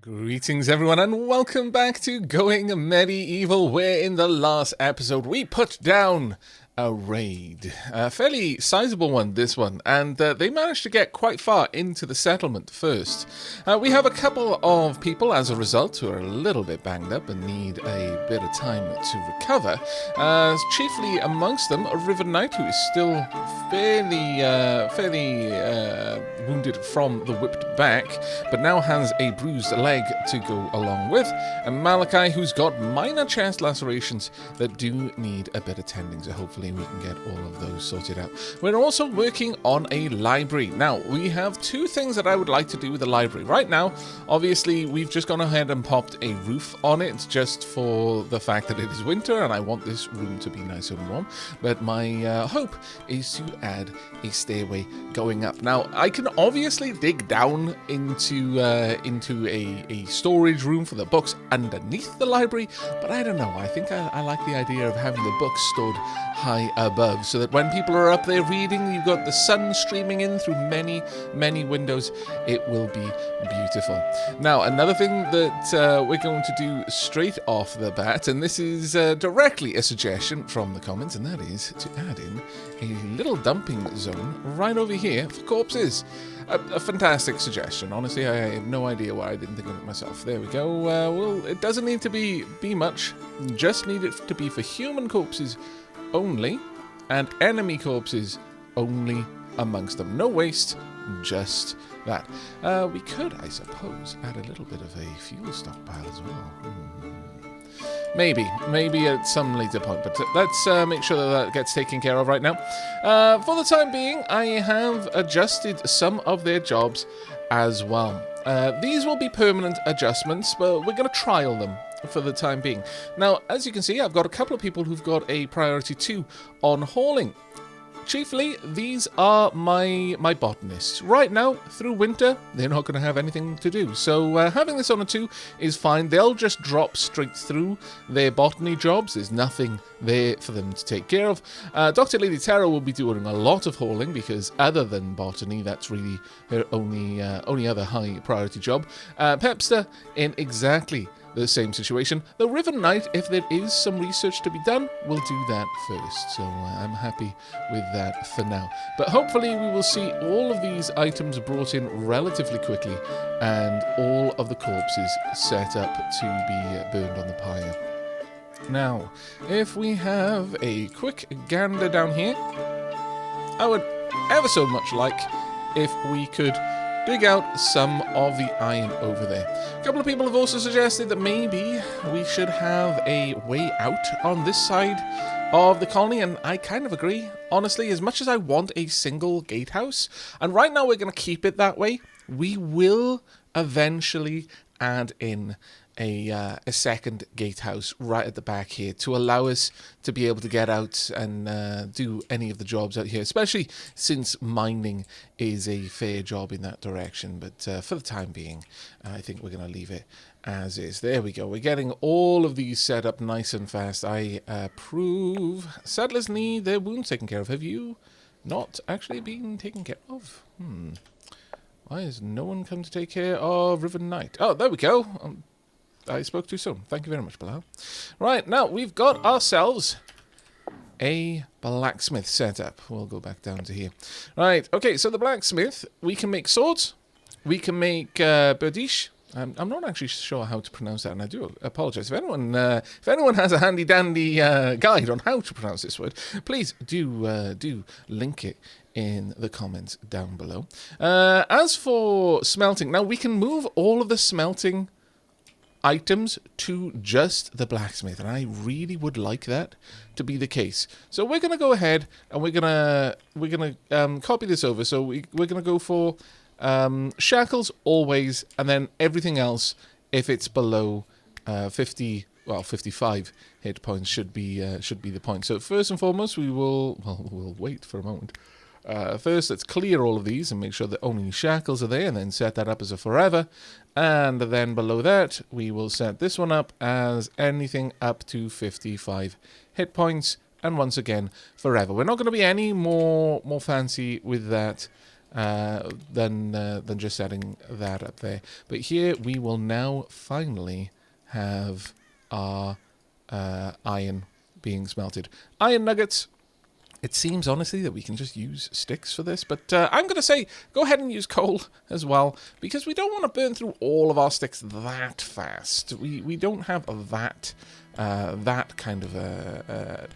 Greetings everyone and welcome back to Going Medieval, where in the last episode we put down a raid. A fairly sizable one, this one, and they managed to get quite far into the settlement first. We have a couple of people, as a result, who are a little bit banged up and need a bit of time to recover. Chiefly amongst them, a river knight who is still fairly wounded from the whipped back, but now has a bruised leg to go along with, and Malachi, who's got minor chest lacerations that do need a bit of tending, so hopefully we can get all of those sorted out. We're also working on a library. Now, we have two things that I would like to do with the library. Right now, obviously, we've just gone ahead and popped a roof on it, just for the fact that it is winter, and I want this room to be nice and warm, but my hope is to add a stairway going up. Now, I can obviously dig down into a storage room for the books underneath the library, but I don't know. I think I like the idea of having the books stored high above, so that when people are up there reading, you've got the sun streaming in through many windows. It will be beautiful. Now, another thing that we're going to do straight off the bat, and this is directly a suggestion from the comments, and that is to add in a little dumping zone right over here for corpses. A fantastic suggestion. Honestly, I have no idea why I didn't think of it myself. There we go. Well, it doesn't need to be much. Just need it to be for human corpses only, and enemy corpses only amongst them. No waste, just that. We could, I suppose, add a little bit of a fuel stockpile as well. Maybe at some later point, but let's make sure that gets taken care of right now. For the time being, I have adjusted some of their jobs as well. These will be permanent adjustments, but we're going to trial them for the time being. Now, as you can see, I've got a couple of people who've got a priority 2 on hauling. Chiefly, these are my botanists. Right now, through winter, they're not going to have anything to do. So having this on a 2 is fine. They'll just drop straight through their botany jobs. There's nothing there for them to take care of. Dr. Lady Terra will be doing a lot of hauling, because other than botany, that's really her only other high priority job. Pepster in exactly the same situation. The River Knight, if there is some research to be done, will do that first. So I'm happy with that for now. But hopefully we will see all of these items brought in relatively quickly, and all of the corpses set up to be burned on the pyre. Now, if we have a quick gander down here, I would ever so much like if we could dig out some of the iron over there. A couple of people have also suggested that maybe we should have a way out on this side of the colony, and I kind of agree. Honestly, as much as I want a single gatehouse, and right now we're going to keep it that way, we will eventually add in a second gatehouse right at the back here to allow us to be able to get out and do any of the jobs out here, especially since mining is a fair job in that direction. But for the time being, I think we're going to leave it as is. There we go. We're getting all of these set up nice and fast. I approve. Settlers need their wounds taken care of. Have you not actually been taken care of? Why has no one come to take care of River Knight? Oh, there we go. I spoke too soon. Thank you very much, Bilal. Right, now we've got ourselves a blacksmith set up. We'll go back down to here. Right, okay, so the blacksmith, we can make swords. We can make berdish. I'm not actually sure how to pronounce that, and I do apologize. If anyone has a handy-dandy guide on how to pronounce this word, please do link it in the comments down below. As for smelting, now we can move all of the smelting items to just the blacksmith, and I really would like that to be the case. So we're going to go ahead and we're gonna copy this over. So we're going to go for shackles always, and then everything else, if it's below 55 hit points, should be the point. So first and foremost, we'll wait for a moment. First, let's clear all of these and make sure that only shackles are there, and then set that up as a forever. And then below that, we will set this one up as anything up to 55 hit points, and once again, forever. We're not going to be any more fancy with that than just setting that up there. But here we will now finally have our iron being smelted. Iron nuggets. It seems, honestly, that we can just use sticks for this, but I'm going to say go ahead and use coal as well, because we don't want to burn through all of our sticks that fast. We don't have that kind of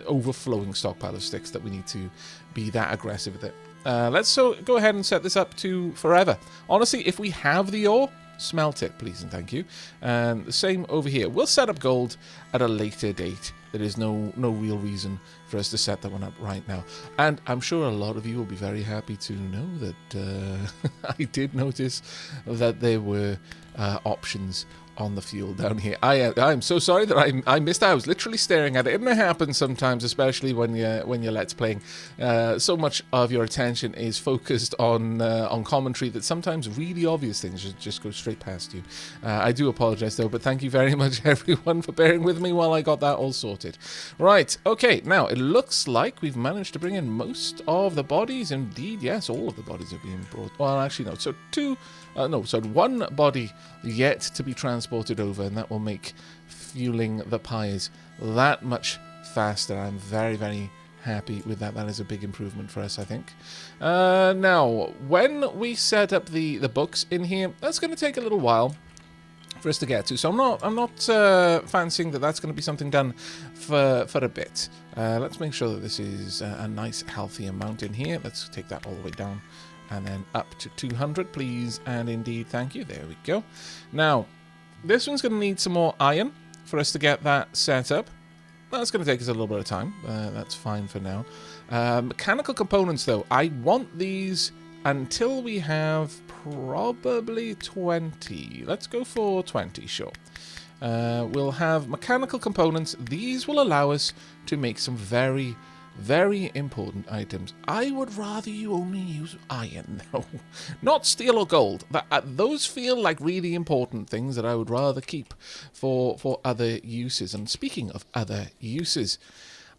overflowing stockpile of sticks that we need to be that aggressive with it. Let's go ahead and set this up to forever. Honestly, if we have the ore, smelt it, please and thank you. And the same over here. We'll set up gold at a later date. There is no real reason for us to set that one up right now. And I'm sure a lot of you will be very happy to know that I did notice that there were options on the fuel down here. I'm so sorry that I missed that. I was literally staring at it. And it happens sometimes, especially when you're Let's Playing. So much of your attention is focused on commentary that sometimes really obvious things just go straight past you. I do apologize though, but thank you very much everyone for bearing with me while I got that all sorted. Right, okay, now it looks like we've managed to bring in most of the bodies. Indeed, yes, all of the bodies are being brought. Well, actually no, so one body yet to be transported over, and that will make fueling the pyres that much faster. I'm very, very happy with that. That is a big improvement for us, I think. Now, when we set up the books in here, that's going to take a little while for us to get to. So I'm not fancying that that's going to be something done for a bit. Let's make sure that this is a nice, healthy amount in here. Let's take that all the way down. And then up to 200, please, and indeed, thank you. There we go. Now, this one's going to need some more iron for us to get that set up. That's going to take us a little bit of time. That's fine for now. Mechanical components, though. I want these until we have probably 20. Let's go for 20, sure. We'll have mechanical components. These will allow us to make some very important items. I would rather you only use iron, though. Not steel or gold. Those feel like really important things that I would rather keep for other uses. And speaking of other uses,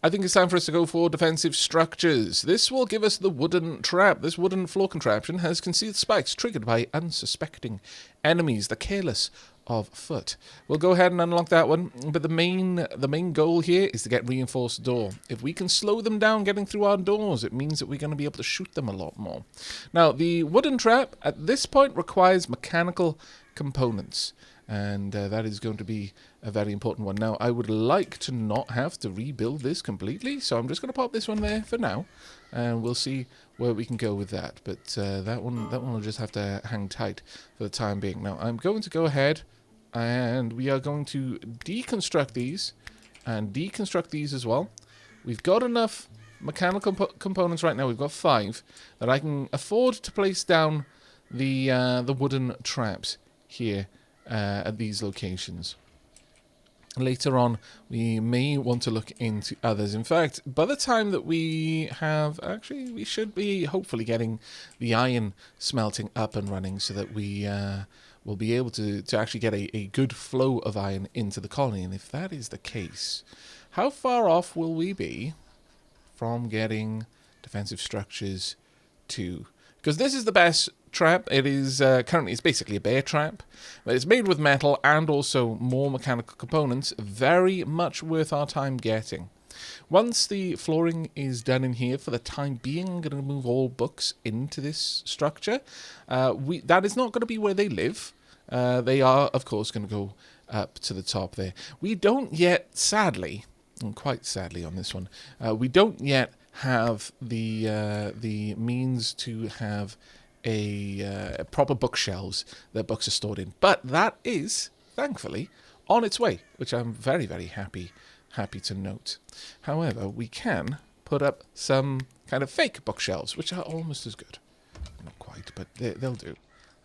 I think it's time for us to go for defensive structures. This will give us the wooden trap. This wooden floor contraption has concealed spikes triggered by unsuspecting enemies, the careless of foot. We'll go ahead and unlock that one, but the main goal here is to get reinforced door. If we can slow them down getting through our doors, it means that we're going to be able to shoot them a lot more. Now, the wooden trap at this point requires mechanical components, and that is going to be a very important one. Now, I would like to not have to rebuild this completely, so I'm just going to pop this one there for now, and we'll see where we can go with that. But that one will just have to hang tight for the time being. Now, I'm going to go ahead and we are going to deconstruct these and deconstruct these as well. We've got enough mechanical components right now. We've got 5 that I can afford to place down the wooden traps here at these locations. Later on, we may want to look into others. In fact, by the time that we have... Actually, we should be hopefully getting the iron smelting up and running so that we will be able to actually get a good flow of iron into the colony. And if that is the case, how far off will we be from getting defensive structures 2? Because this is the best trap. It is currently, it's basically a bear trap, but it's made with metal and also more mechanical components. Very much worth our time getting. Once the flooring is done in here, for the time being, I'm going to move all books into this structure. That is not going to be where they live. They are, of course, going to go up to the top there. We don't yet, sadly, and quite sadly on this one, we don't yet have the means to have a proper bookshelves that books are stored in. But that is, thankfully, on its way, which I'm very, very happy to note. However, we can put up some kind of fake bookshelves, which are almost as good. Not quite, but they'll do.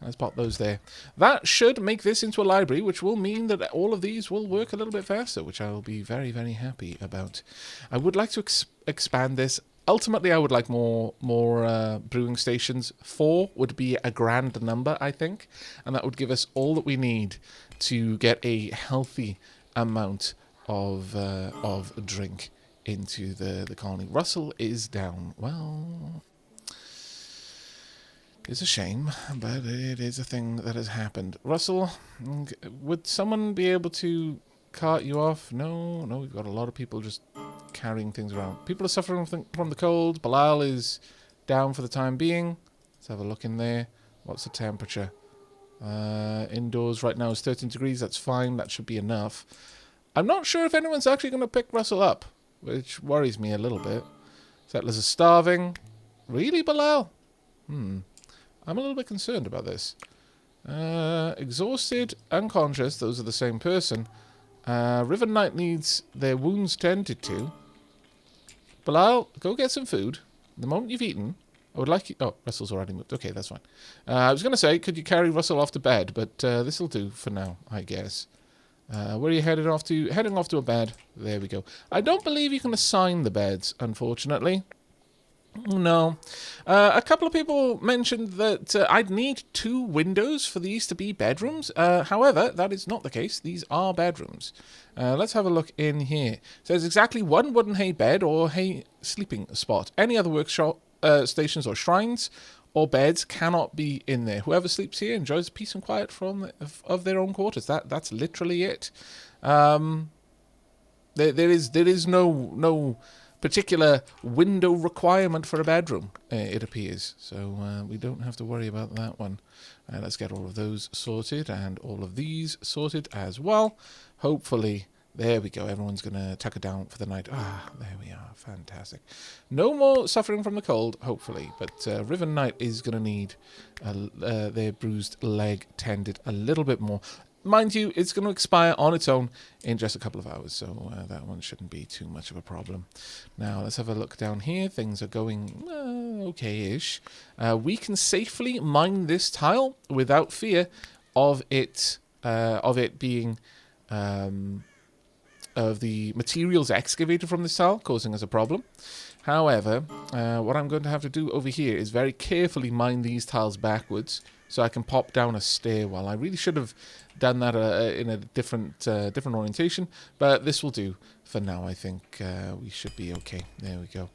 Let's pop those there. That should make this into a library, which will mean that all of these will work a little bit faster, which I will be very, very happy about. I would like to expand this. Ultimately, I would like more brewing stations. 4 would be a grand number, I think, and that would give us all that we need to get a healthy amount of drink into the colony. Russell is down. Well, It's a shame, but it is a thing that has happened. Russell, would someone be able to cart you off? No, we've got a lot of people just carrying things around. People are suffering from the cold. Bilal is down for the time being. Let's have a look in there. What's the temperature? Indoors right now is 13 degrees. That's fine. That should be enough. I'm not sure if anyone's actually going to pick Russell up, which worries me a little bit. Settlers are starving. Really, Bilal? I'm a little bit concerned about this. Exhausted, unconscious, those are the same person. River Knight needs their wounds tended to. Bilal, go get some food. The moment you've eaten, I would like you... Oh, Russell's already moved. Okay, that's fine. I was going to say, could you carry Russell off to bed? But this'll do for now, I guess. Where are you headed off to? Heading off to a bed. There we go. I don't believe you can assign the beds, unfortunately. No. A couple of people mentioned that I'd need 2 windows for these to be bedrooms. However, that is not the case. These are bedrooms. Let's have a look in here. It says exactly 1 wooden hay bed or hay sleeping spot. Any other workshop stations or shrines or beds cannot be in there. Whoever sleeps here enjoys peace and quiet of their own quarters. That's literally it. There is no particular window requirement for a bedroom, it appears. So we don't have to worry about that one. Let's get all of those sorted and all of these sorted as well. Hopefully, there we go. Everyone's going to tuck it down for the night. There we are. Fantastic. No more suffering from the cold, hopefully. But River Knight is going to need their bruised leg tended a little bit more. Mind you, it's going to expire on its own in just a couple of hours, so that one shouldn't be too much of a problem. Now, let's have a look down here. Things are going okay-ish. We can safely mine this tile without fear of it being... of the materials excavated from this tile causing us a problem. However, what I'm going to have to do over here is very carefully mine these tiles backwards so I can pop down a stairwell. I really should have done that in a different orientation, but this will do for now. I think we should be okay. There we go.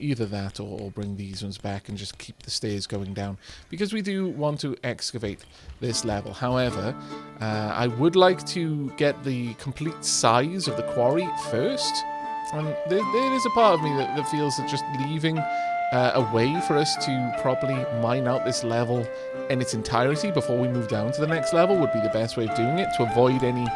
Either that or bring these ones back and just keep the stairs going down, because we do want to excavate this level. However, I would like to get the complete size of the quarry first. And there is a part of me that feels that just leaving a way for us to properly mine out this level in its entirety before we move down to the next level would be the best way of doing it, to avoid any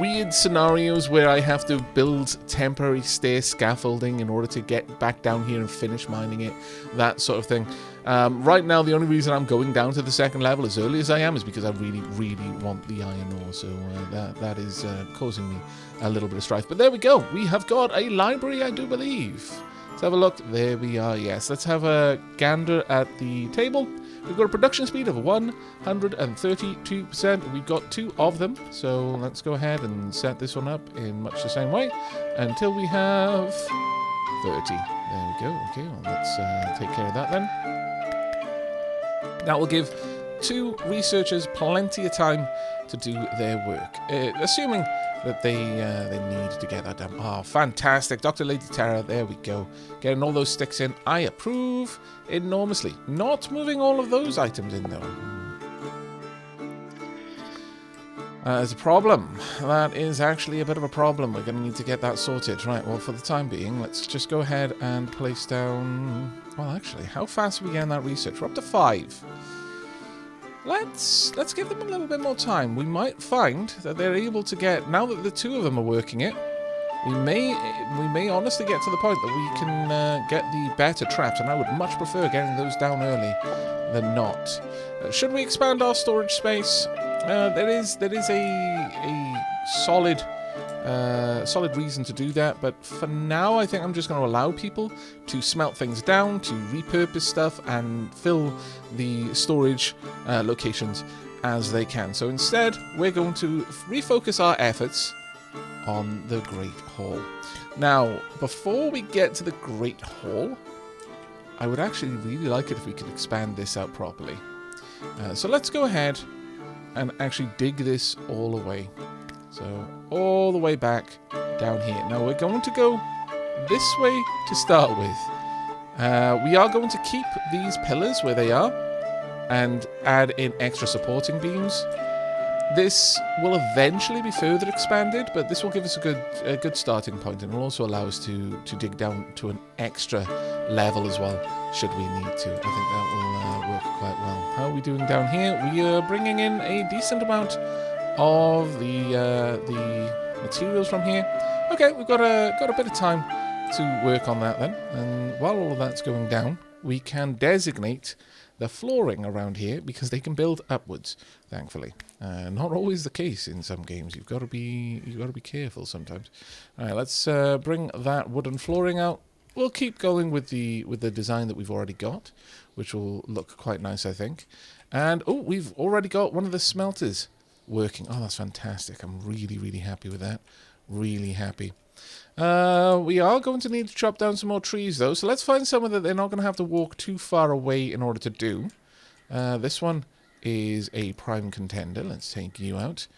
weird scenarios where I have to build temporary stair scaffolding in order to get back down here and finish mining it, that sort of thing. Right now, the only reason I'm going down to the second level as early as I am is because I really, really want the iron ore, so that is causing me a little bit of strife. But there we go. We have got a library, I do believe. Let's have a look. There we are, yes. Let's have a gander at the table. We've got a production speed of 132%. We've got 2 of them, so let's go ahead and set this one up in much the same way until we have 30. There we go. Okay, well, let's take care of that then. That will give 2 researchers plenty of time to do their work, assuming that they need to get that done. Oh, fantastic. Dr. Lady Tara, there we go. Getting all those sticks in. I approve enormously. Not moving all of those items in, though. There's a problem. That is actually a bit of a problem. We're going to need to get that sorted. Right, well, for the time being, let's just go ahead and place down... Well, actually, how fast are we getting that research? We're up to 5. Let's give them a little bit more time. We might find that they're able to get... Now that the 2 of them are working it, we may honestly get to the point that we can get the better traps, and I would much prefer getting those down early than not. Should we expand our storage space? There is a solid reason to do that, but for now I think I'm just going to allow people to smelt things down, to repurpose stuff, and fill the storage locations as they can. So instead, we're going to refocus our efforts on the Great Hall. Now, before we get to the Great Hall, I would actually really like it if we could expand this out properly. So let's go ahead and actually dig this all away. So, all the way back down here. Now, we're going to go this way to start with. We are going to keep these pillars where they are. and add in extra supporting beams. This will eventually be further expanded, but this will give us a good starting point, and will also allow us to dig down to an extra level as well, should we need to. I think that will work quite well. How are we doing down here? We are bringing in a decent amount of the materials from here. Okay, we've got a bit of time to work on that then, and while all of that's going down, we can designate the flooring around here, because they can build upwards, thankfully. Not always the case in some games. You've got to be careful sometimes. All right, let's bring that wooden flooring out. We'll keep going with the design that we've already got, which will look quite nice, I think. And oh, we've already got one of the smelters working. Oh, that's fantastic. I'm really happy with that. Really happy. We are going to need to chop down some more trees, though, so let's find someone that they're not going to have to walk too far away in order to do. This one is a prime contender. Let's take you out.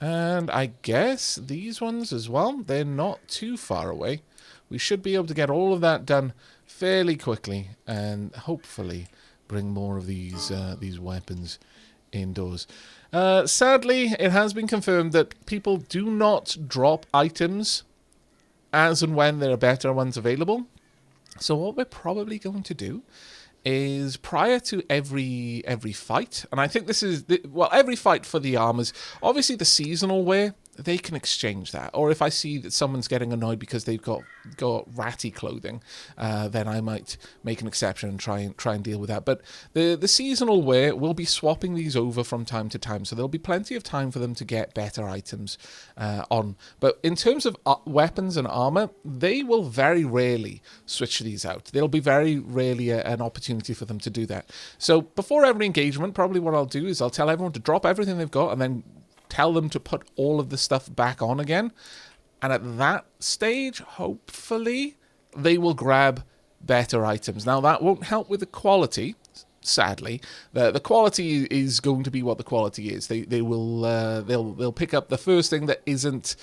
And I guess these ones as well, they're not too far away. We should be able to get all of that done fairly quickly, and hopefully bring more of these weapons indoors. Sadly, it has been confirmed that people do not drop items as and when there are better ones available. So what we're probably going to do is, prior to every fight, and I think this is every fight for the armors, obviously the seasonal wear, they can exchange that. Or if I see that someone's getting annoyed because they've got ratty clothing, then I might make an exception and try and deal with that. But the seasonal wear, will be swapping these over from time to time, so there'll be plenty of time for them to get better items on. But in terms of weapons and armor, they will very rarely switch these out. There'll be very rarely an opportunity for them to do that. So before every engagement, probably what I'll do is I'll tell everyone to drop everything they've got, and then tell them to put all of the stuff back on again. And at that stage, hopefully, they will grab better items. Now, that won't help with the quality, sadly. The quality is going to be what the quality is. They'll pick up the first thing that isn't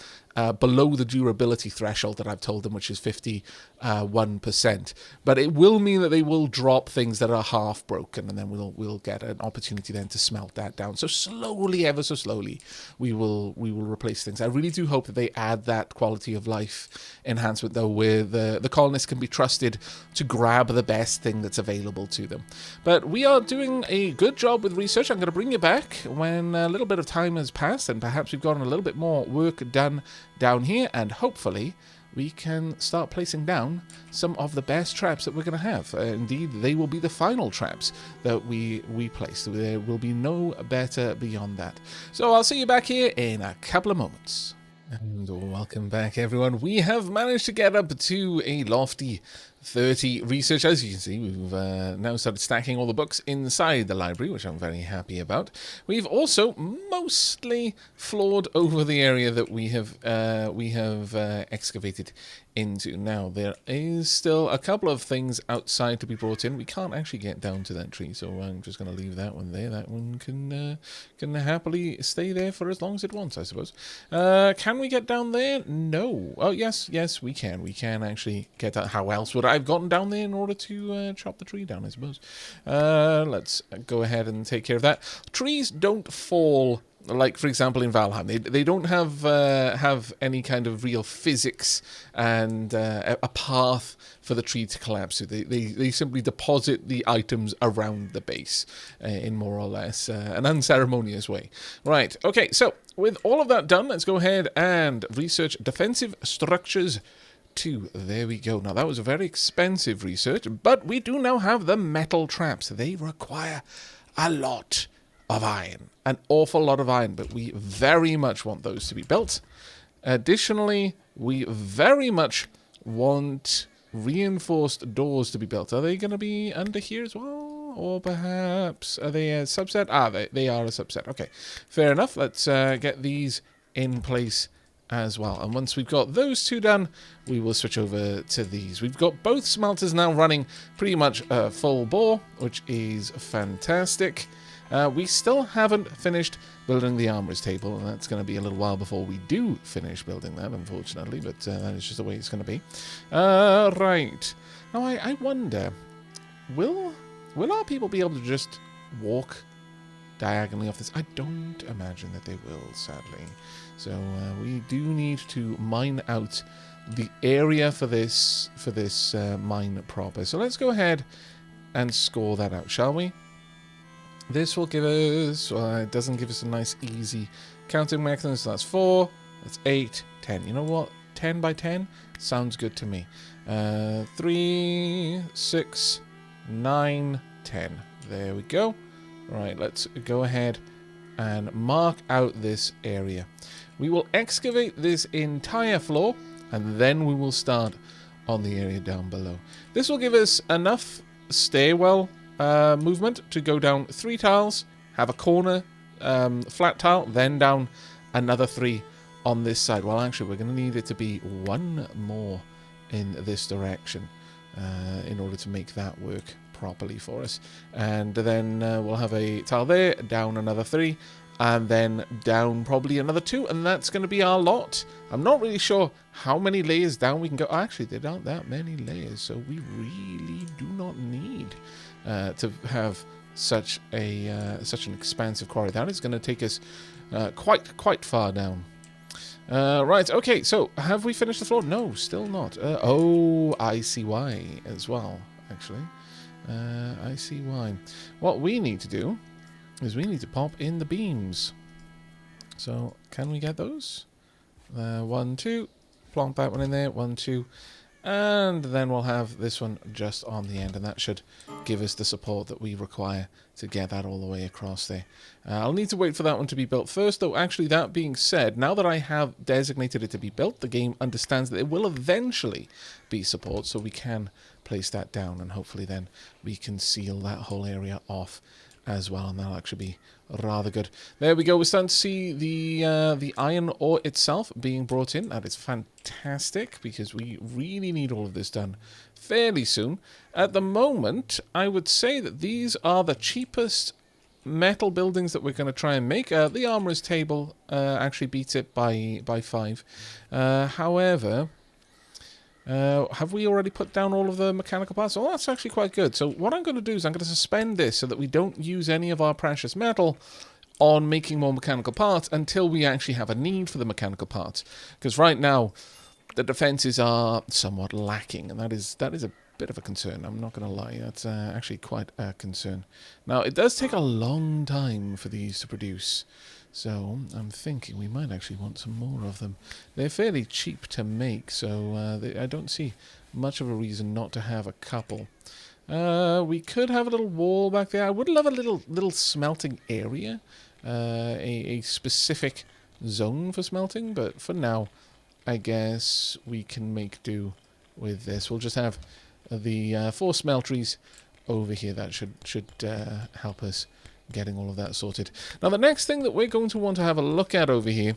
below the durability threshold that I've told them, which is 51%. But it will mean that they will drop things that are half broken, and then we'll get an opportunity then to smelt that down. So slowly, ever so slowly, we will replace things. I really do hope that they add that quality of life enhancement, though, where the colonists can be trusted to grab the best thing that's available to them. But we are doing a good job with research. I'm going to bring you back when a little bit of time has passed, and perhaps we've gotten a little bit more work done down here, and hopefully we can start placing down some of the best traps that we're going to have. Indeed, they will be the final traps that we place. There will be no better beyond that. So I'll see you back here in a couple of moments. And welcome back, everyone. We have managed to get up to a lofty 30 research. As you can see, we've now started stacking all the books inside the library, which I'm very happy about. We've also mostly floored over the area that we have excavated into. Now, there is still a couple of things outside to be brought in. We can't actually get down to that tree, so I'm just going to leave that one there. That one can happily stay there for as long as it wants, I suppose. Can we get down there? No. Oh, yes, we can. We can actually get down. How else would I have gotten down there in order to chop the tree down, I suppose? Let's go ahead and take care of that. Trees don't fall, like, for example, in Valheim. They don't have any kind of real physics and a path for the tree to collapse. So they simply deposit the items around the base in more or less an unceremonious way. Right, okay, so with all of that done, let's go ahead and research defensive structures 2. There we go. Now, that was a very expensive research, but we do now have the metal traps. They require a lot of iron, an awful lot of iron, but we very much want those to be built. Additionally, we very much want reinforced doors to be built. Are they going to be under here as well? Or perhaps, are they a subset? Ah, they are a subset. Okay, fair enough. Let's get these in place as well. And once we've got those two done, we will switch over to these. We've got both smelters now running pretty much full bore, which is fantastic. We still haven't finished building the armorer's table, and that's going to be a little while before we do finish building that, unfortunately, but that is just the way it's going to be. Right. Now, I wonder, will our people be able to just walk diagonally off this. I don't imagine that they will, sadly. So we do need to mine out the area for this mine proper. So let's go ahead and score that out, shall we? This will give us, well, it doesn't give us a nice easy counting mechanism. So that's 4, that's 8, 10. You know what? 10 by 10 sounds good to me. 3, 6, 9, 10. There we go. Right, let's go ahead and mark out this area. We will excavate this entire floor, and then we will start on the area down below. This will give us enough stairwell movement to go down 3 tiles, have a corner flat tile, then down another 3 on this side. Well, actually, we're going to need it to be 1 more in this direction in order to make that work properly for us. And then we'll have a tile there, down another 3, and then down probably another 2, and that's going to be our lot. I'm not really sure how many layers down we can go. Actually, there aren't that many layers, so we really do not need to have such an expansive quarry. That is going to take us quite far down. Right, okay, so have we finished the floor? No, still not. Oh, I see why as well, actually. I see why. What we need to do is we need to pop in the beams. So, can we get those? 1, 2. Plonk that one in there. 1, 2. And then we'll have this one just on the end, and that should give us the support that we require to get that all the way across there. I'll need to wait for that one to be built first, though. Actually, that being said, now that I have designated it to be built, the game understands that it will eventually be support, so we can place that down, and hopefully then we can seal that whole area off as well, and that'll actually be rather good. There we go. We're starting to see the iron ore itself being brought in. That is fantastic, because we really need all of this done fairly soon. At the moment, I would say that these are the cheapest metal buildings that we're going to try and make. The armorer's table actually beats it by 5. However, have we already put down all of the mechanical parts? Oh, that's actually quite good. So what I'm going to do is I'm going to suspend this so that we don't use any of our precious metal on making more mechanical parts until we actually have a need for the mechanical parts. Because right now, the defenses are somewhat lacking, and that is a bit of a concern. I'm not going to lie. That's actually quite a concern. Now, it does take a long time for these to produce. So I'm thinking we might actually want some more of them. They're fairly cheap to make, so I don't see much of a reason not to have a couple. We could have a little wall back there. I would love a little smelting area, a specific zone for smelting, but for now, I guess we can make do with this. We'll just have the 4 smelteries over here. That should help us getting all of that sorted. Now, the next thing that we're going to want to have a look at over here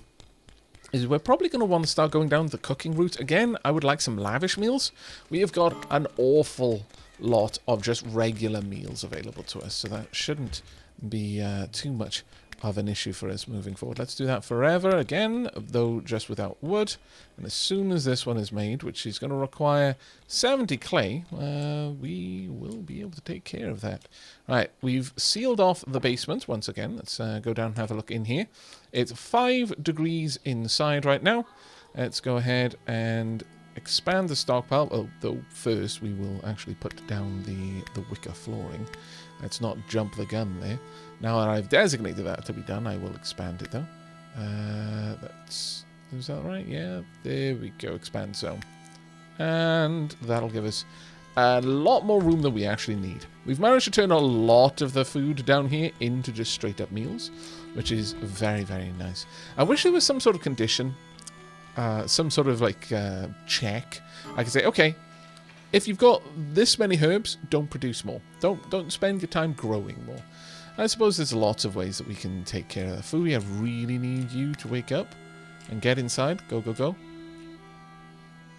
is we're probably going to want to start going down the cooking route. Again, I would like some lavish meals. We have got an awful lot of just regular meals available to us, so that shouldn't be too much of an issue for us moving forward. Let's do that forever again, though just without wood. And as soon as this one is made, which is going to require 70 clay, we will be able to take care of that. Right, we've sealed off the basement once again. Let's go down and have a look in here. It's 5 degrees inside right now. Let's go ahead and expand the stockpile. Oh, though first we will actually put down the wicker flooring. Let's not jump the gun there. Now that I've designated that to be done, I will expand it though. Is that right? Yeah, there we go, expand zone. And that'll give us a lot more room than we actually need. We've managed to turn a lot of the food down here into just straight up meals, which is very, very nice. I wish there was some sort of condition, some sort of like check. I could say, okay, if you've got this many herbs, don't produce more. Don't spend your time growing more. I suppose there's lots of ways that we can take care of that. Fui, I really need you to wake up and get inside. Go, go, go.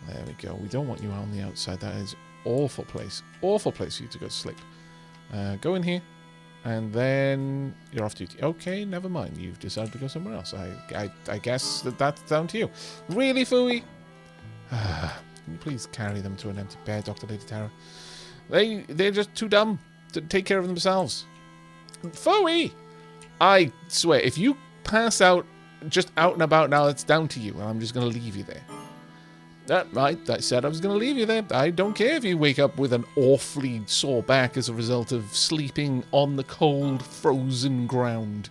There we go. We don't want you on the outside. That is awful place. Awful place for you to go to sleep. Go in here. And then you're off duty. Okay, never mind. You've decided to go somewhere else. I guess that's down to you. Really, Fui? Can you please carry them to an empty bed, Dr. Lady Tara? They're just too dumb to take care of themselves. Foey! I swear, if you pass out just out and about now, it's down to you. I'm just going to leave you there. I said I was going to leave you there. I don't care if you wake up with an awfully sore back as a result of sleeping on the cold, frozen ground.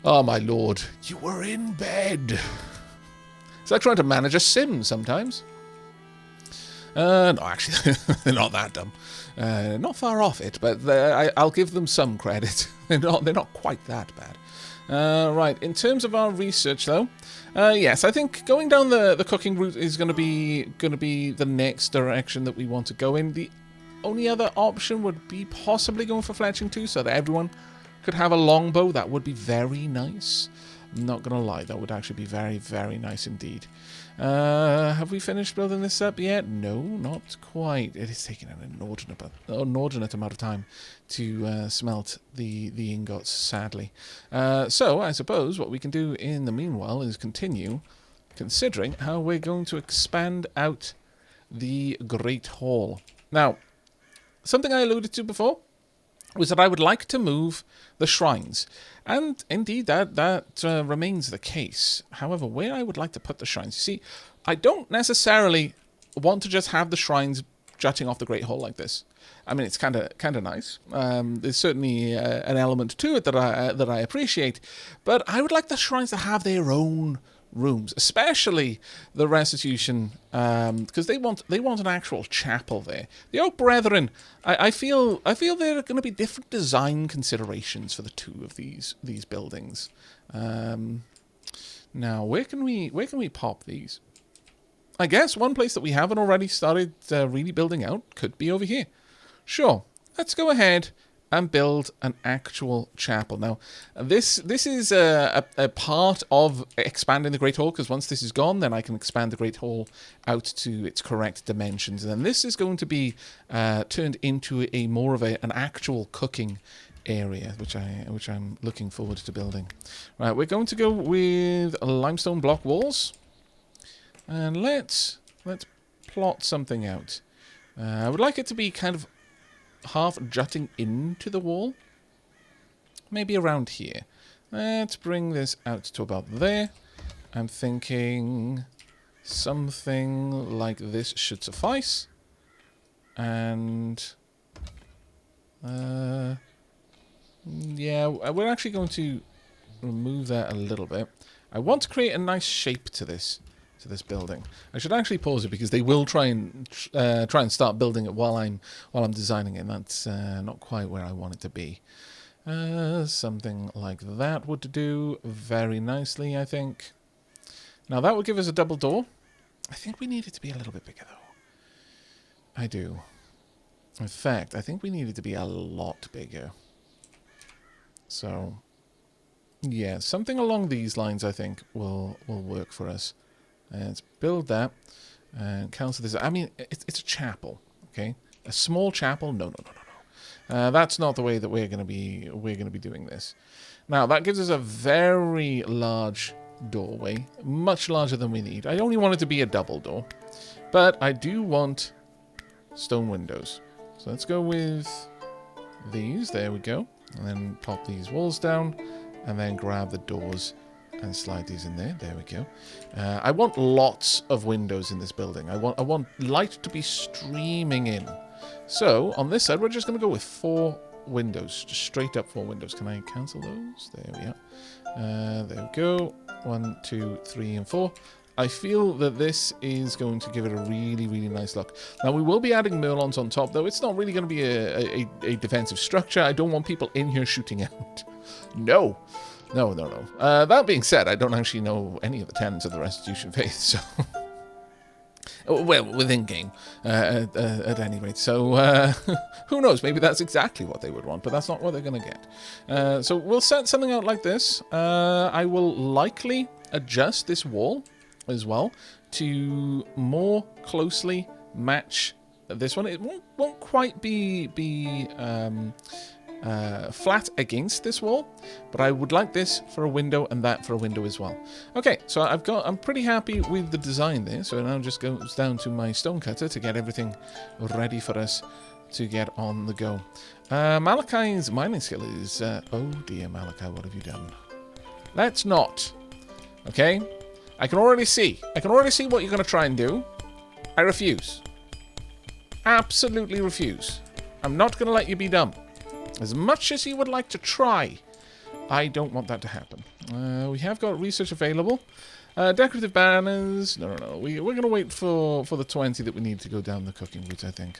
Oh, my lord. You were in bed. It's like trying to manage a sim sometimes. No, actually, they're not that dumb. Not far off it, but I'll give them some credit. They're not quite that bad. Right, in terms of our research, though, yes, I think going down the cooking route is going to be the next direction that we want to go in. The only other option would be possibly going for fletching too, so that everyone could have a longbow. That would be very nice. I'm not going to lie, that would actually be very, very nice indeed. Have we finished building this up yet? No, not quite. It is taking an inordinate amount of time to smelt the ingots, sadly. So I suppose what we can do in the meanwhile is continue considering how we're going to expand out the Great Hall. Now, something I alluded to before was that I would like to move the shrines. And indeed, that remains the case. However, where I would like to put the shrines, you see, I don't necessarily want to just have the shrines jutting off the Great Hall like this. I mean, it's kind of nice. There's certainly an element to it that I appreciate, but I would like the shrines to have their own rooms, especially the Restitution, because they want an actual chapel there. The Oak Brethren, I feel there are going to be different design considerations for the two of these buildings. Now, where can we pop these? I guess one place that we haven't already started really building out could be over here. Sure, let's go ahead and build an actual chapel. Now, this is a part of expanding the Great Hall, because once this is gone, then I can expand the Great Hall out to its correct dimensions. And then this is going to be turned into a more of an actual cooking area, which I'm looking forward to building. Right, we're going to go with limestone block walls, and let's plot something out. I would like it to be kind of half jutting into the wall. Maybe around here. Let's bring this out to about there. I'm thinking something like this should suffice. And yeah, we're actually going to remove that a little bit. I want to create a nice shape to this building. I should actually pause it because they will try and start building it while I'm designing it. And that's not quite where I want it to be. Something like that would do very nicely, I think. Now that would give us a double door. I think we need it to be a little bit bigger though. I do. In fact, I think we need it to be a lot bigger. So yeah, something along these lines I think will work for us. Let's build that and cancel this. I mean, it's a chapel, okay? A small chapel? No. That's not the way that we're gonna be doing this. Now that gives us a very large doorway, much larger than we need. I only want it to be a double door, but I do want stone windows. So let's go with these. There we go, and then pop these walls down, and then grab the doors and slide these in there. There we go. I want lots of windows in this building. I want light to be streaming in. So on this side, we're just going to go with 4 windows, just straight up 4 windows. Can I cancel those? There we are. There we go. 1, 2, 3, and 4. I feel that this is going to give it a really, really nice look. Now, we will be adding Merlons on top, though. It's not really going to be a defensive structure. I don't want people in here shooting out. No. That being said, I don't actually know any of the tenets of the Restitution faith, so... well, within game, at any rate. So, who knows? Maybe that's exactly what they would want, but that's not what they're going to get. So we'll set something out like this. I will likely adjust this wall as well to more closely match this one. It won't quite be flat against this wall, but I would like this for a window and that for a window as well. Okay, so I'm pretty happy with the design there. So it now just goes down to my stone cutter to get everything ready for us to get on the go. Malachi's mining skill is... oh dear, Malachi, what have you done? Let's not. Okay? I can already see. I can already see what you're going to try and do. I refuse. Absolutely refuse. I'm not going to let you be dumb. As much as you would like to try, I don't want that to happen. We have got research available. Decorative banners. No. We're going to wait for the 20 that we need to go down the cooking route, I think.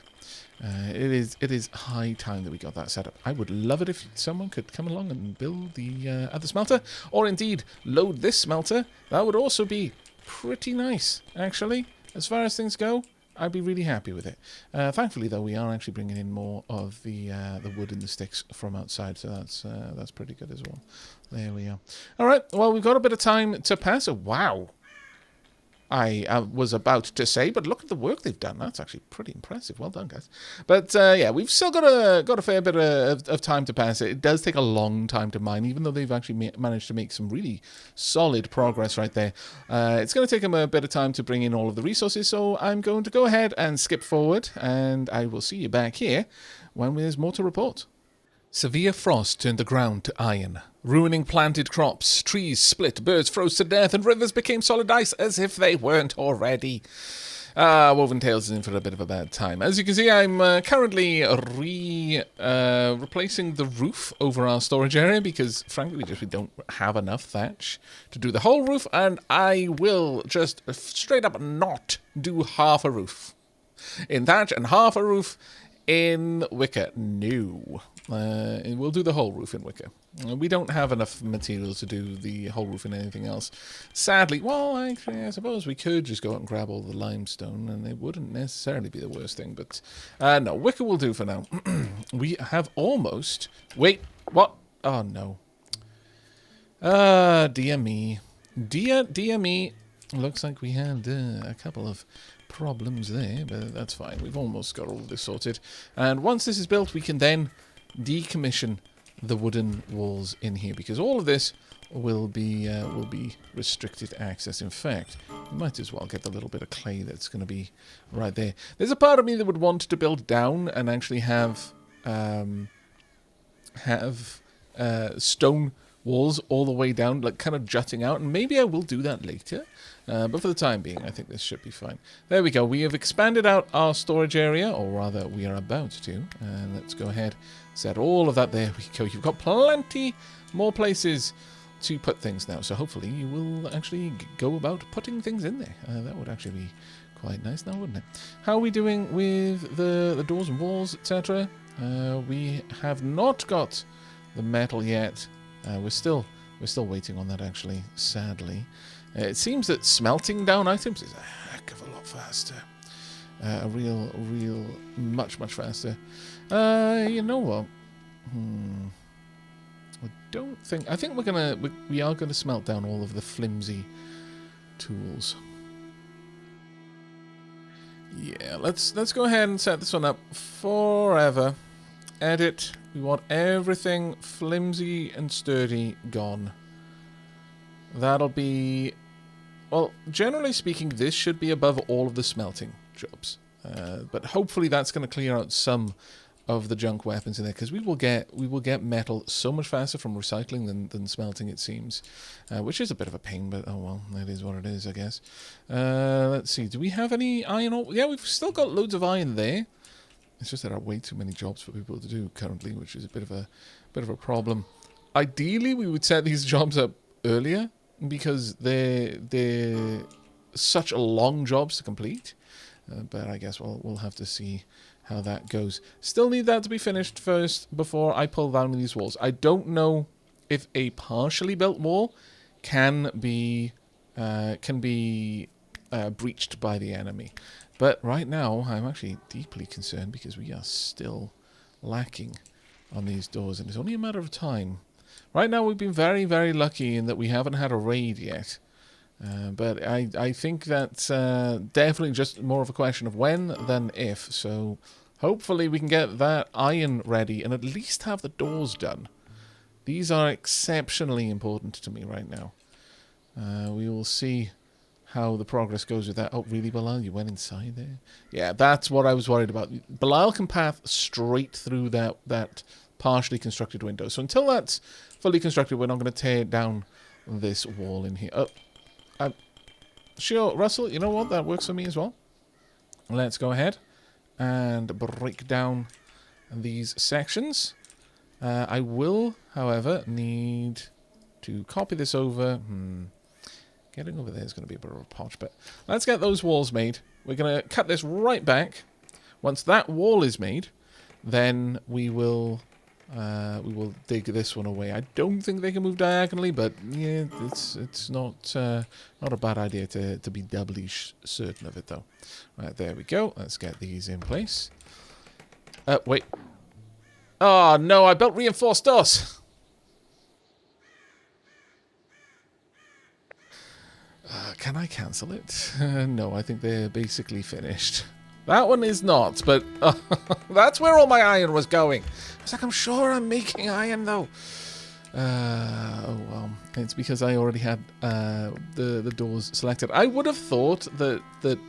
It is high time that we got that set up. I would love it if someone could come along and build the other smelter, or indeed load this smelter. That would also be pretty nice, actually. As far as things go, I'd be really happy with it. Thankfully, though, we are actually bringing in more of the wood and the sticks from outside, so that's pretty good as well. There we are. All right, well, we've got a bit of time to pass. Oh, wow. I was about to say, but look at the work they've done. That's actually pretty impressive. Well done, guys. But yeah, we've still got a fair bit of time to pass it. It does take a long time to mine, even though they've actually managed to make some really solid progress right there. It's going to take them a bit of time to bring in all of the resources, so I'm going to go ahead and skip forward, and I will see you back here when there's more to report. Severe frost turned the ground to iron, ruining planted crops. Trees split, birds froze to death, and rivers became solid ice as if they weren't already. Woven Tales is in for a bit of a bad time. As you can see, I'm currently replacing the roof over our storage area because, frankly, we don't have enough thatch to do the whole roof, and I will just straight up not do half a roof in thatch and half a roof in wicker. No. We'll do the whole roof in wicker. We don't have enough material to do the whole roof in anything else. Sadly, well, actually, I suppose we could just go out and grab all the limestone, and it wouldn't necessarily be the worst thing, but no, wicker will do for now. We have almost... Wait, what? Oh, no. Dear me. Dear me. Looks like we had a couple of problems there, but that's fine. We've almost got all of this sorted. And once this is built, we can then decommission the wooden walls in here, because all of this will be restricted access. In fact, we might as well get the little bit of clay that's going to be right there. There's a part of me that would want to build down and actually have stone walls all the way down, like kind of jutting out, and maybe I will do that later. But for the time being, I think this should be fine. There we go. We have expanded out our storage area, or rather, we are about to. And let's go ahead, set all of that there. We go. You've got plenty more places to put things now. So hopefully you will actually go about putting things in there. That would actually be quite nice now, wouldn't it? How are we doing with the doors and walls, etc.? We have not got the metal yet. We're still waiting on that, actually, sadly. It seems that smelting down items is a heck of a lot faster. A real, much faster. You know what? I think we are gonna smelt down all of the flimsy tools. Yeah, let's go ahead and set this one up forever. Edit. We want everything flimsy and sturdy gone. That'll be... Well, generally speaking, this should be above all of the smelting jobs. But hopefully that's going to clear out some of the junk weapons in there, because we will get metal so much faster from recycling than smelting, it seems. Which is a bit of a pain, but oh well, that is what it is, I guess. Let's see, do we have any iron ore? Yeah, we've still got loads of iron there. It's just there are way too many jobs for people to do currently, which is a bit of a problem. Ideally, we would set these jobs up earlier, because they're such long jobs to complete. But I guess we'll have to see how that goes. Still need that to be finished first before I pull down these walls. I don't know if a partially built wall can be breached by the enemy. But right now, I'm actually deeply concerned because we are still lacking on these doors, and it's only a matter of time. Right now, we've been very, very lucky in that we haven't had a raid yet. But I think that's definitely just more of a question of when than if. So hopefully we can get that iron ready and at least have the doors done. These are exceptionally important to me right now. We will see how the progress goes with that. Oh, really, Bilal? You went inside there? Yeah, that's what I was worried about. Bilal can path straight through that partially constructed window. So until that's fully constructed, we're not going to tear down this wall in here. Oh, sure, Russell, you know what? That works for me as well. Let's go ahead and break down these sections. I will, however, need to copy this over. Getting over there is going to be a bit of a potch, but let's get those walls made. We're going to cut this right back. Once that wall is made, then we will dig this one away. I don't think they can move diagonally, but yeah, it's not a bad idea to be doubly certain of it, though. Right, there we go. Let's get these in place. Wait. Oh, no, I built reinforced doors. Can I cancel it? No, I think they're basically finished. That one is not, but that's where all my iron was going. It's like, I'm sure I'm making iron, though. Oh, well. It's because I already had the doors selected. I would have thought that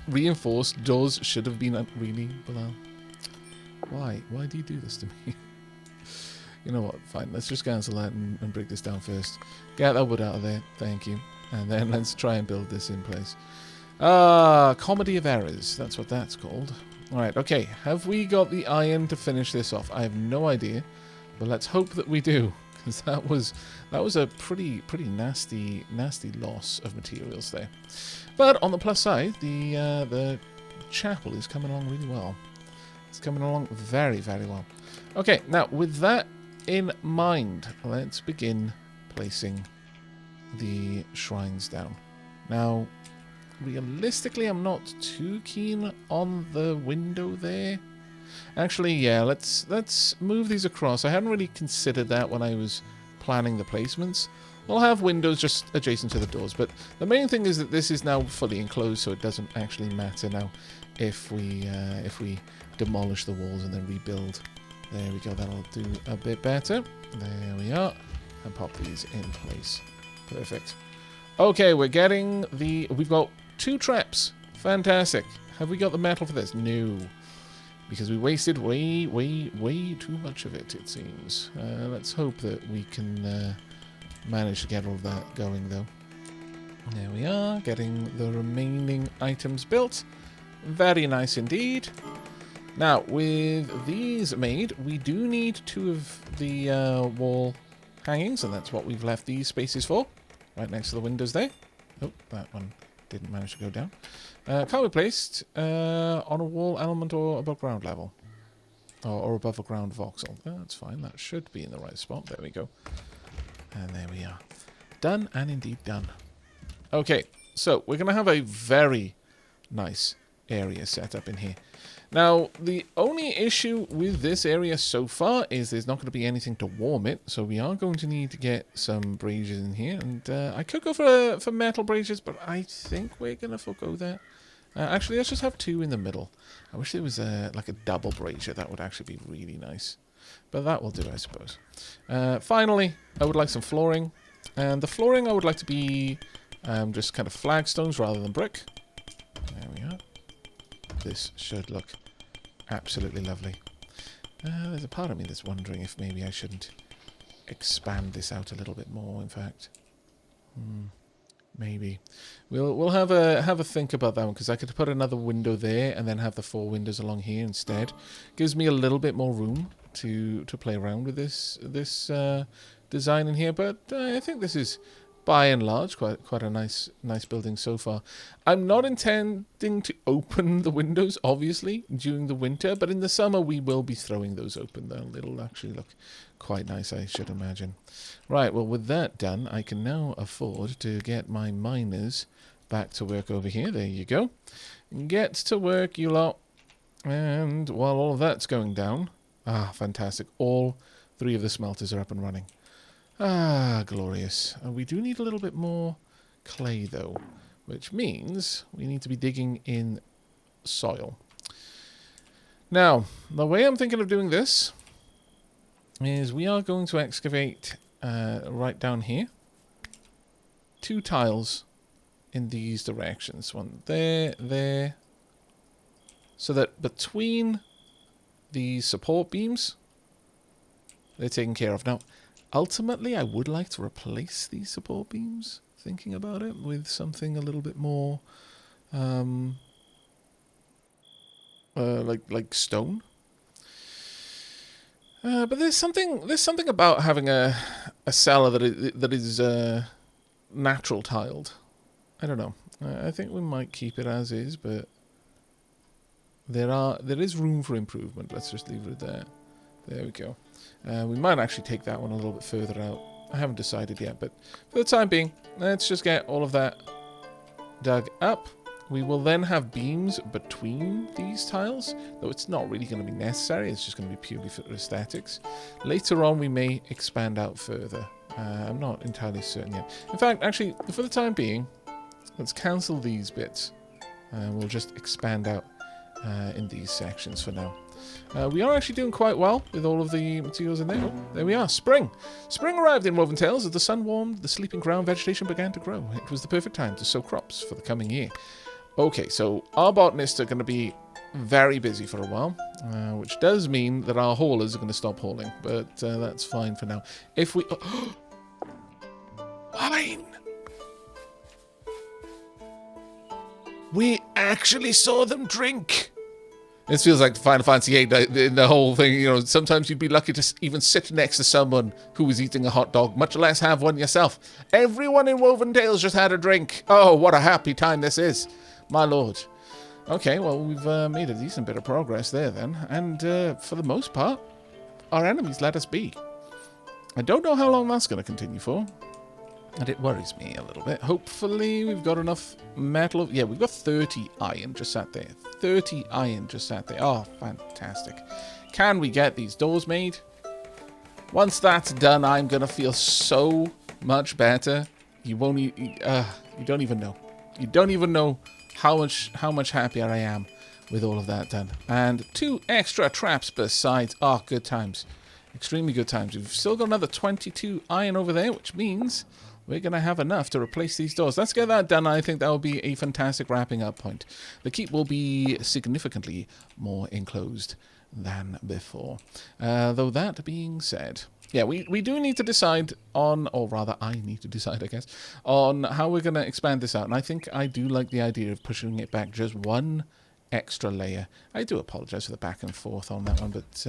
reinforced doors should have been really below. Why? Why do you do this to me? You know what? Fine. Let's just cancel that and break this down first. Get that wood out of there. Thank you. And then let's try and build this in place. Comedy of errors. That's what that's called. Alright, okay. Have we got the iron to finish this off? I have no idea. But let's hope that we do. Because that was a pretty nasty loss of materials there. But on the plus side, the chapel is coming along really well. It's coming along very, very well. Okay, now with that in mind, let's begin placing the shrines down. Now, realistically, I'm not too keen on the window there. Actually, yeah, let's move these across. I hadn't really considered that when I was planning the placements. We'll have windows just adjacent to the doors, but the main thing is that this is now fully enclosed, so it doesn't actually matter now if we demolish the walls and then rebuild. There we go, that'll do a bit better. There we are. And pop these in place. Perfect. Okay, we're getting we've got 2 traps. Fantastic. Have we got the metal for this? No. Because we wasted way too much of it, it seems. Let's hope that we can manage to get all of that going, though. There we are, getting the remaining items built. Very nice indeed. Now, with these made, we do need 2 of the wall hangings, and that's what we've left these spaces for. Right next to the windows there. Oh, that one didn't manage to go down. Can't be placed on a wall element or above ground level. Or above a ground voxel. That's fine, that should be in the right spot. There we go. And there we are. Done and indeed done. Okay, so we're going to have a very nice area set up in here. Now, the only issue with this area so far is there's not going to be anything to warm it, so we are going to need to get some braziers in here. And I could go for metal braziers, but I think we're going to forgo that. Actually, let's just have 2 in the middle. I wish there was like a double brazier. That would actually be really nice. But that will do, I suppose. Finally, I would like some flooring. And the flooring I would like to be just kind of flagstones rather than brick. There we are. This should look absolutely lovely. There's a part of me that's wondering if maybe I shouldn't expand this out a little bit more, in fact. Maybe. We'll have a think about that one, because I could put another window there and then have the 4 windows along here instead. Gives me a little bit more room to play around with this design in here, but I think this is by and large quite a nice building so far. I'm not intending to open the windows, obviously, during the winter, but in the summer we will be throwing those open. It'll actually look quite nice, I should imagine. Right, well, with that done, I can now afford to get my miners back to work over here. There you go. Get to work, you lot. And while all of that's going down, fantastic, all 3 of the smelters are up and running. Glorious. We do need a little bit more clay, though, which means we need to be digging in soil. Now, the way I'm thinking of doing this is we are going to excavate right down here 2 tiles in these directions. One there, there. So that between these support beams, they're taken care of. Now, ultimately, I would like to replace these support beams, thinking about it, with something a little bit more, like stone. But there's something about having a cellar that is natural tiled. I don't know. I think we might keep it as is, but there is room for improvement. Let's just leave it there. There we go. We might actually take that one a little bit further out. I haven't decided yet, but for the time being, let's just get all of that dug up. We will then have beams between these tiles, though it's not really going to be necessary. It's just going to be purely for aesthetics. Later on, we may expand out further. I'm not entirely certain yet. In fact, actually, for the time being, let's cancel these bits. We'll just expand out in these sections for now. We are actually doing quite well with all of the materials in there. Oh, there we are. Spring! Spring arrived in Woven Tales. As the sun warmed, the sleeping ground vegetation began to grow. It was the perfect time to sow crops for the coming year. Okay, so our botanists are going to be very busy for a while, which does mean that our haulers are going to stop hauling, but that's fine for now. If we... Oh, wine! We actually saw them drink! This feels like Final Fantasy VIII in the whole thing. You know, sometimes you'd be lucky to even sit next to someone who was eating a hot dog, much less have one yourself. Everyone in Woven Tales just had a drink. Oh, what a happy time this is. My lord. Okay, well, we've made a decent bit of progress there then. And for the most part, our enemies let us be. I don't know how long that's going to continue for. And it worries me a little bit. Hopefully we've got enough metal. Yeah, we've got 30 iron just sat there. 30 iron just sat there. Oh, fantastic. Can we get these doors made? Once that's done, I'm going to feel so much better. You won't... you don't even know. You don't even know how much happier I am with all of that done. And 2 extra traps besides. Oh, good times. Extremely good times. We've still got another 22 iron over there, which means we're going to have enough to replace these doors. Let's get that done. I think that will be a fantastic wrapping up point. The keep will be significantly more enclosed than before. Though that being said... Yeah, we do need to decide on, or rather I need to decide, I guess, on how we're going to expand this out. And I think I do like the idea of pushing it back just 1 extra layer. I do apologize for the back and forth on that one, but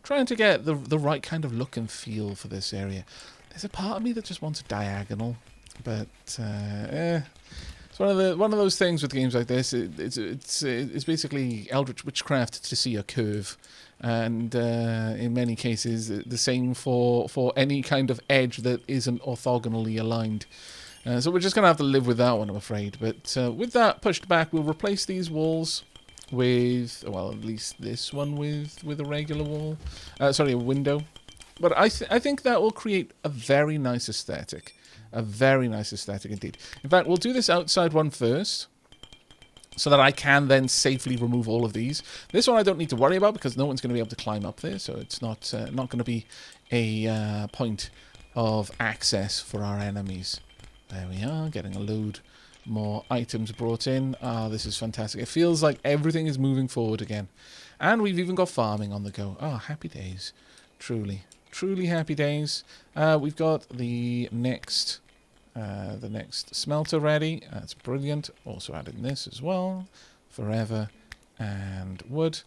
trying to get the right kind of look and feel for this area. There's a part of me that just wants a diagonal, but it's one of those things with games like this. It's basically Eldritch Witchcraft to see a curve. And in many cases, the same for any kind of edge that isn't orthogonally aligned. So we're just going to have to live with that one, I'm afraid. But with that pushed back, we'll replace these walls with, well, at least this one with a regular wall. Sorry, a window. But I think that will create a very nice aesthetic. A very nice aesthetic indeed. In fact, we'll do this outside one first, so that I can then safely remove all of these. This one I don't need to worry about because no one's going to be able to climb up there, so it's not going to be a point of access for our enemies. There we are, getting a load more items brought in. Ah, this is fantastic. It feels like everything is moving forward again. And we've even got farming on the go. Ah, happy days. Truly. Truly happy days. We've got the next smelter ready. That's brilliant. Also added this as well. Forever and wood.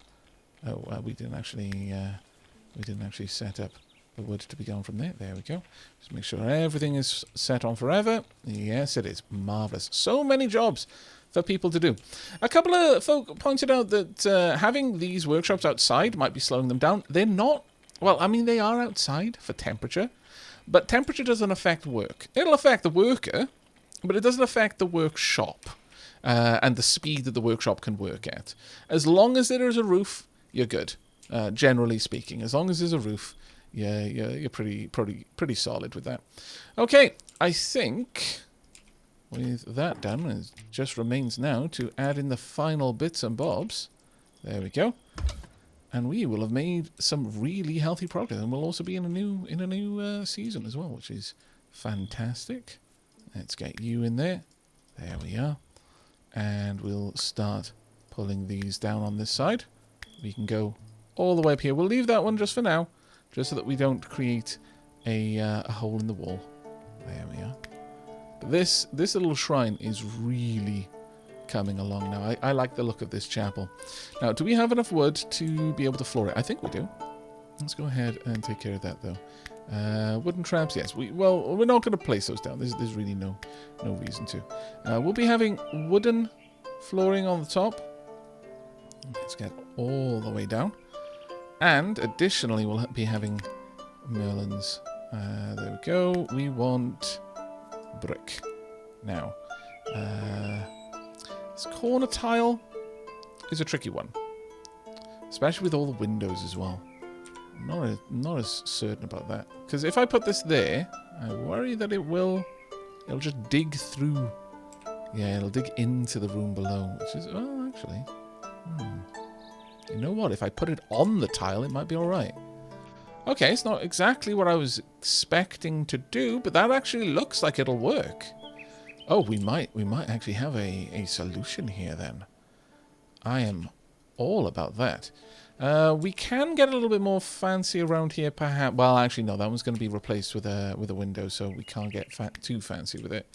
Oh, we didn't actually set up the wood to be going from there. There we go. Just make sure everything is set on forever. Yes, it is. Marvelous. So many jobs for people to do. A couple of folk pointed out that having these workshops outside might be slowing them down. They're not. Well, I mean, they are outside for temperature, but temperature doesn't affect work. It'll affect the worker, but it doesn't affect the workshop and the speed that the workshop can work at. As long as there is a roof, you're good, generally speaking. As long as there's a roof, you're pretty solid with that. Okay, I think with that done, it just remains now to add in the final bits and bobs. There we go. And we will have made some really healthy progress, and we'll also be in a new season as well, which is fantastic. Let's get you in there. There we are. And we'll start pulling these down on this side. We can go all the way up here. We'll leave that one just for now, just so that we don't create a hole in the wall. There we are. But this little shrine is really coming along now. I like the look of this chapel. Now, do we have enough wood to be able to floor it? I think we do. Let's go ahead and take care of that, though. Wooden traps, yes. Well, we're not going to place those down. There's really no reason to. We'll be having wooden flooring on the top. Let's get all the way down. And additionally, we'll be having merlons. There we go. We want brick. Now, this corner tile is a tricky one, especially with all the windows as well. I'm not as certain about that, because if I put this there, I worry that it'll just dig through. Yeah, it'll dig into the room below, which is, oh, actually, you know what? If I put it on the tile, it might be all right. Okay, it's not exactly what I was expecting to do, but that actually looks like it'll work. Oh, we might actually have a solution here then. I am all about that. We can get a little bit more fancy around here, perhaps. Well, actually, no, that one's going to be replaced with a window, so we can't get too fancy with it.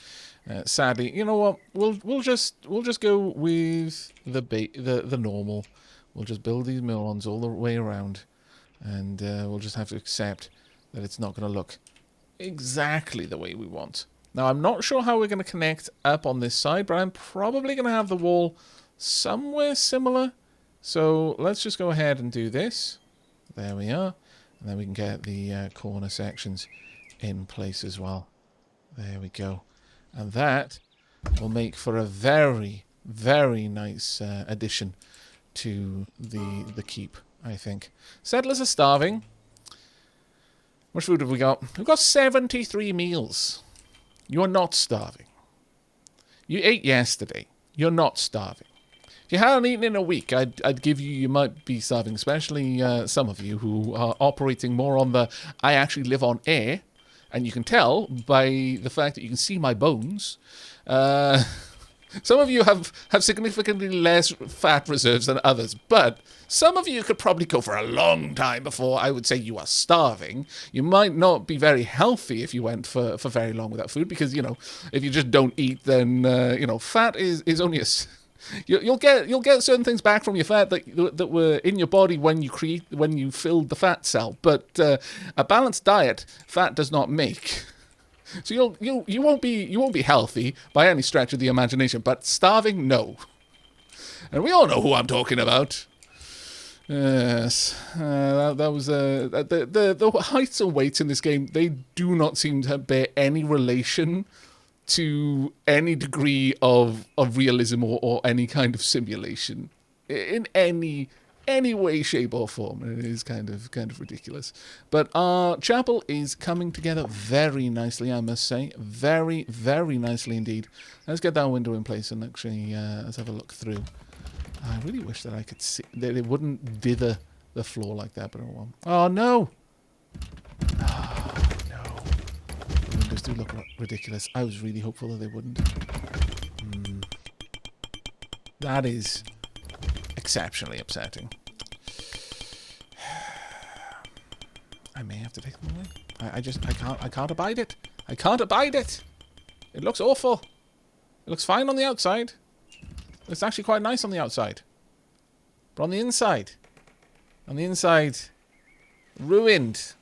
Sadly, you know what? We'll just go with the normal. We'll just build these melons all the way around, and we'll just have to accept that it's not going to look exactly the way we want. Now, I'm not sure how we're going to connect up on this side, but I'm probably going to have the wall somewhere similar. So let's just go ahead and do this. There we are. And then we can get the corner sections in place as well. There we go. And that will make for a very, very nice addition to the keep, I think. Settlers are starving. How much food have we got? We've got 73 meals. You're not starving. You ate yesterday. You're not starving. If you hadn't eaten in a week, I'd give you might be starving, especially some of you who are operating more on the I actually live on air, and you can tell by the fact that you can see my bones. Some of you have significantly less fat reserves than others, but some of you could probably go for a long time before I would say you are starving. You might not be very healthy if you went for very long without food, because, you know, if you just don't eat, then, you know, fat is only a... You'll get certain things back from your fat that were in your body when you filled the fat cell, but a balanced diet, fat does not make. So you won't be healthy by any stretch of the imagination, but starving, no. And we all know who I'm talking about. Yes, that was the heights and weights in this game. They do not seem to bear any relation to any degree of realism or any kind of simulation in any way, shape, or form. It is kind of ridiculous. But our chapel is coming together very nicely, I must say. Very, very nicely indeed. Let's get that window in place and actually let's have a look through. I really wish that I could see that it wouldn't dither the floor like that, but oh well. Oh no! Oh no. The windows do look ridiculous. I was really hopeful that they wouldn't. That is exceptionally upsetting. I may have to take them away. I can't abide it. I can't abide it. It looks awful. It looks fine on the outside. It's actually quite nice on the outside. But on the inside, ruined.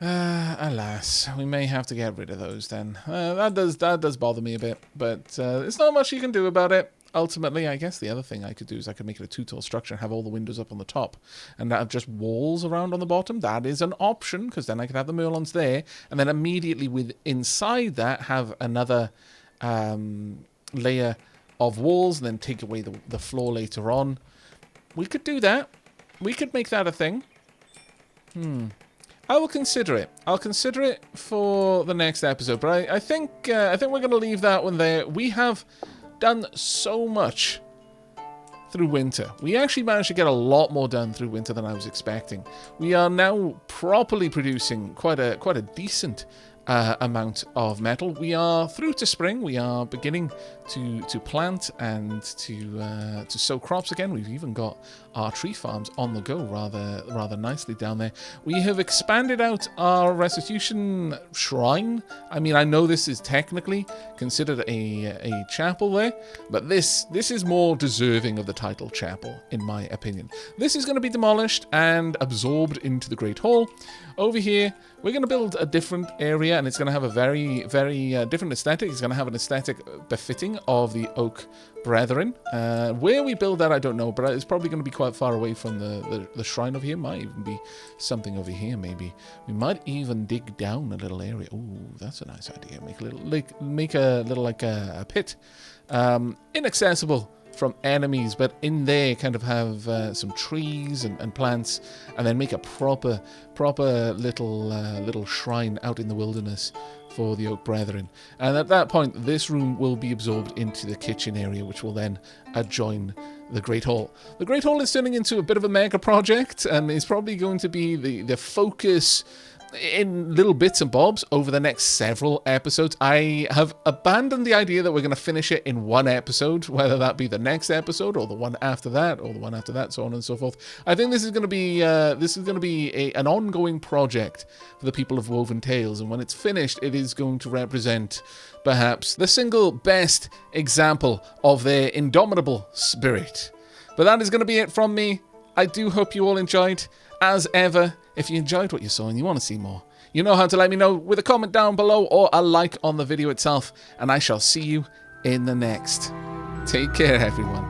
Alas, we may have to get rid of those then. That does bother me a bit, but there's not much you can do about it. Ultimately, I guess the other thing I could do is I could make it a two-tall structure and have all the windows up on the top, and have just walls around on the bottom. That is an option, because then I could have the merlons there, and then immediately inside that have another layer of walls, and then take away the floor later on. We could do that. We could make that a thing. I will consider it. I'll consider it for the next episode, but I think we're going to leave that one there. We have done so much through winter. We actually managed to get a lot more done through winter than I was expecting. We are now properly producing quite a decent amount of metal. We are through to spring. We are beginning to plant and to sow crops again. We've even got our tree farms on the go rather nicely down there. We have expanded out our restitution shrine. I mean, I know this is technically considered a chapel there, but this is more deserving of the title chapel, in my opinion. This is going to be demolished and absorbed into the Great Hall. Over here, we're going to build a different area, and it's going to have a very, very different aesthetic. It's going to have an aesthetic befitting of the Oak Brethren. Where we build that, I don't know, but it's probably going to be quite far away from the shrine over here. Might even be something over here, maybe. We might even dig down a little area. Ooh, that's a nice idea. Make a little like a pit. Inaccessible from enemies, but in there kind of have some trees and plants, and then make a proper little shrine out in the wilderness for the Oak Brethren. And at that point, this room will be absorbed into the kitchen area, which will then adjoin the Great Hall. The Great Hall is turning into a bit of a mega project, and is probably going to be the focus in little bits and bobs over the next several episodes. I have abandoned the idea that we're going to finish it in one episode, whether that be the next episode or the one after that or the one after that, so on and so forth. I think this is going to be an ongoing project for the people of Woven Tales, and when it's finished, it is going to represent perhaps the single best example of their indomitable spirit. But that is going to be it from me. I do hope you all enjoyed. As ever, if you enjoyed what you saw and you want to see more, you know how to let me know with a comment down below or a like on the video itself, and I shall see you in the next. Take care, everyone.